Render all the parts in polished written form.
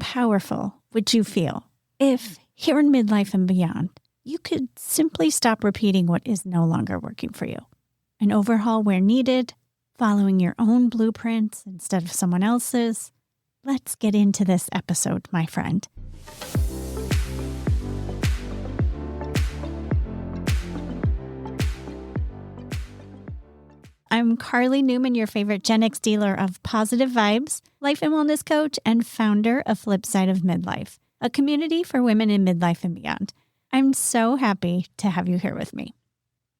powerful would you feel if here in midlife and beyond, you could simply stop repeating what is no longer working for you and overhaul where needed, following your own blueprints instead of someone else's? Let's get into this episode, my friend. I'm Karli Newman, your favorite Gen X dealer of positive vibes, life and wellness coach, and founder of FLIPSIDE of Midlife, a community for women in midlife and beyond. I'm so happy to have you here with me.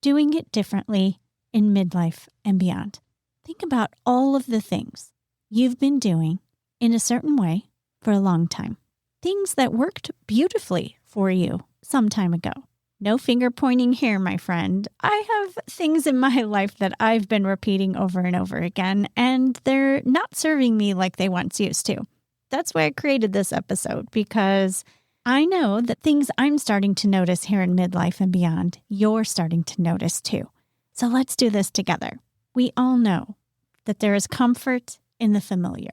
Doing it differently in midlife and beyond. Think about all of the things you've been doing in a certain way for a long time. Things that worked beautifully for you some time ago. No finger pointing here, my friend. I have things in my life that I've been repeating over and over again, and they're not serving me like they once used to. That's why I created this episode, because I know that things I'm starting to notice here in midlife and beyond, you're starting to notice too. So let's do this together. We all know that there is comfort in the familiar.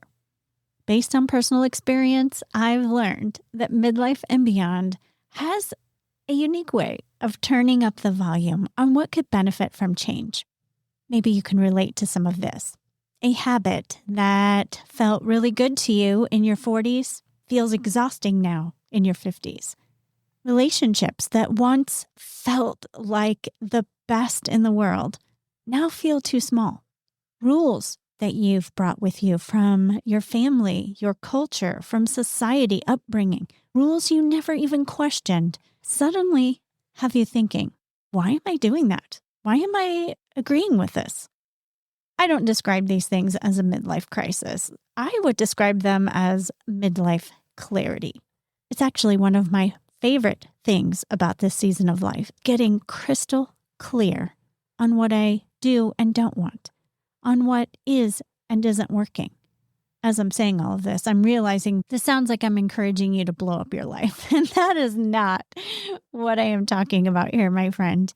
Based on personal experience, I've learned that midlife and beyond has a unique way of turning up the volume on what could benefit from change. Maybe you can relate to some of this. A habit that felt really good to you in your 40s feels exhausting now in your 50s. Relationships that once felt like the best in the world now feel too small. Rules that you've brought with you from your family, your culture, from society, upbringing, rules you never even questioned, suddenly have you thinking, why am I doing that? Why am I agreeing with this? I don't describe these things as a midlife crisis. I would describe them as midlife clarity. It's actually one of my favorite things about this season of life, getting crystal clear on what I do and don't want, on what is and isn't working. As I'm saying all of this, I'm realizing this sounds like I'm encouraging you to blow up your life. And that is not what I am talking about here, my friend.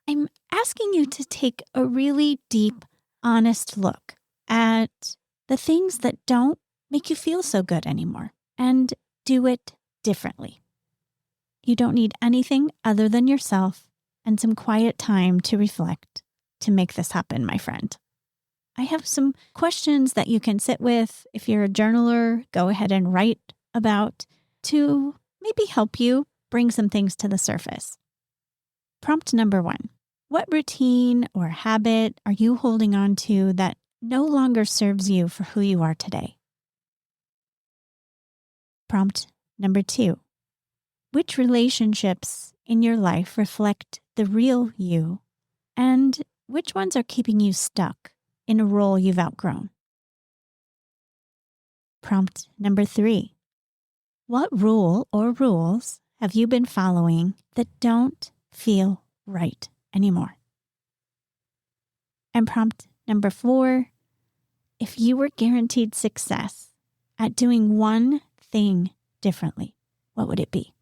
I'm asking you to take a really deep, honest look at the things that don't make you feel so good anymore and do it differently. You don't need anything other than yourself and some quiet time to reflect to make this happen, my friend. I have some questions that you can sit with. If you're a journaler, go ahead and write about to maybe help you bring some things to the surface. Prompt number 1. What routine or habit are you holding on to that no longer serves you for who you are today? Prompt number 2. Which relationships in your life reflect the real you, and which ones are keeping you stuck in a role you've outgrown? Prompt number 3. What rule or rules have you been following that don't feel right anymore? And prompt number 4. If you were guaranteed success at doing one thing differently, what would it be?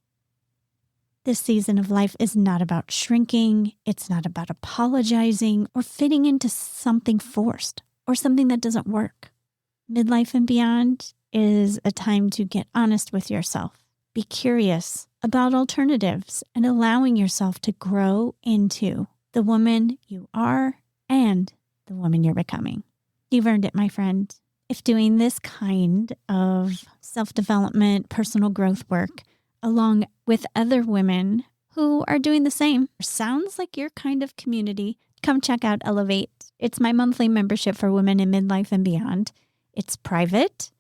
This season of life is not about shrinking. It's not about apologizing or fitting into something forced or something that doesn't work. Midlife and beyond is a time to get honest with yourself. Be curious about alternatives and allowing yourself to grow into the woman you are and the woman you're becoming. You've earned it, my friend. If doing this kind of self-development, personal growth work along with other women who are doing the same sounds like your kind of community, come check out Elevate. It's my monthly membership for women in midlife and beyond. It's private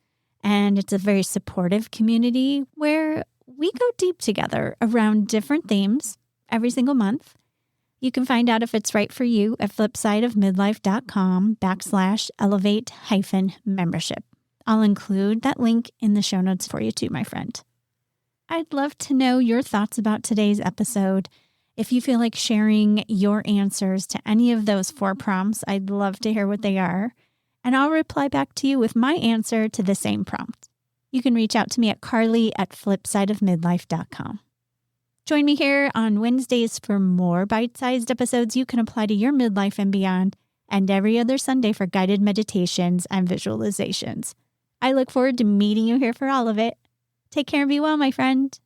and it's a very supportive community where we go deep together around different themes every single month. You can find out if it's right for you at flipsideofmidlife.com/elevate-membership. I'll include that link in the show notes for you too, my friend. I'd love to know your thoughts about today's episode. If you feel like sharing your answers to any of those 4 prompts, I'd love to hear what they are. And I'll reply back to you with my answer to the same prompt. You can reach out to me at Karli@flipsideofmidlife.com. Join me here on Wednesdays for more bite-sized episodes you can apply to your midlife and beyond, and every other Sunday for guided meditations and visualizations. I look forward to meeting you here for all of it. Take care and be well, my friend.